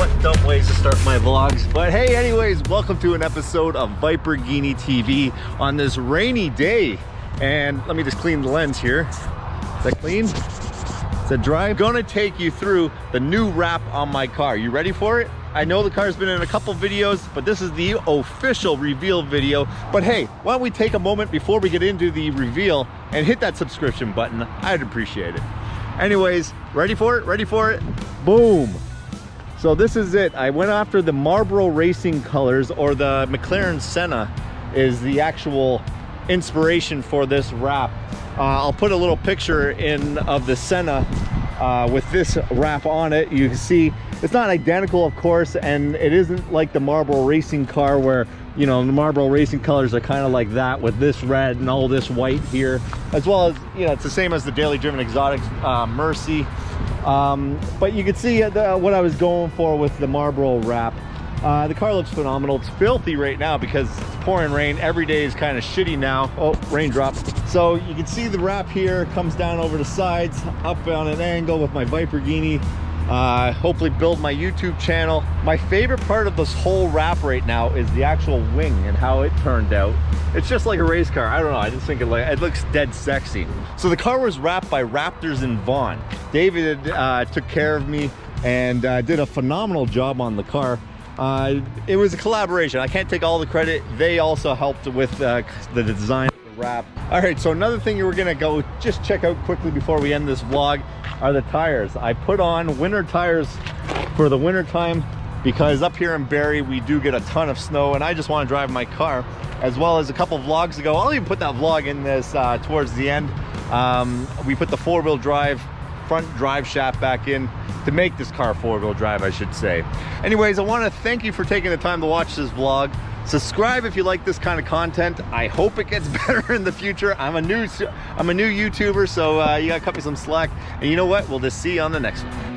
What dumb ways to start my vlogs. But hey, anyways, welcome to an episode of Lamborghini TV on this rainy day. And let me just clean the lens here. Is that clean? Is that dry? I'm gonna take you through the new wrap on my car. You ready for it? I know the car's been in a couple videos, but this is the official reveal video. But hey, why don't we take a moment before we get into the reveal and hit that subscription button? I'd appreciate it. Anyways, ready for it? Ready for it? Boom. So this is it. I went after the Marlboro Racing colors, or the Mclaren Senna is the actual inspiration for this wrap. I'll put a little picture in of the Senna with this wrap on it. You can see it's not identical, of course, and it isn't like the Marlboro Racing car where, you know, the Marlboro Racing colors are kind of like that with this red and all this white here, as well as, you know, it's the same as the Daily Driven Exotics Mercy. But you can see what I was going for with the Marlboro wrap. The car looks phenomenal. It's filthy right now because it's pouring rain. Every day is kind of shitty now. Oh, raindrop. So you can see the wrap here comes down over the sides, up on an angle with my Lamborghini. Hopefully build my YouTube channel. My favorite part of this whole wrap right now is the actual wing and how it turned out. It's just like a race car. I don't know, I just think it looks dead sexy. So the car was wrapped by Wraptors Vaughn. David took care of me and did a phenomenal job on the car. It was a collaboration. I can't take all the credit. They also helped with the design of the wrap. All right, so another thing you were gonna go just check out quickly before we end this vlog are the tires. I put on winter tires for the winter time because up here in Barrie we do get a ton of snow and I just want to drive my car. As well as a couple vlogs ago, I'll even put that vlog in this towards the end. We put the four-wheel drive front drive shaft back in to make this car four-wheel drive, I should say. Anyways, I want to thank you for taking the time to watch this vlog. Subscribe if you like this kind of content. I hope it gets better in the future. I'm a new YouTuber, so you gotta cut me some slack. And you know what? We'll just see you on the next one.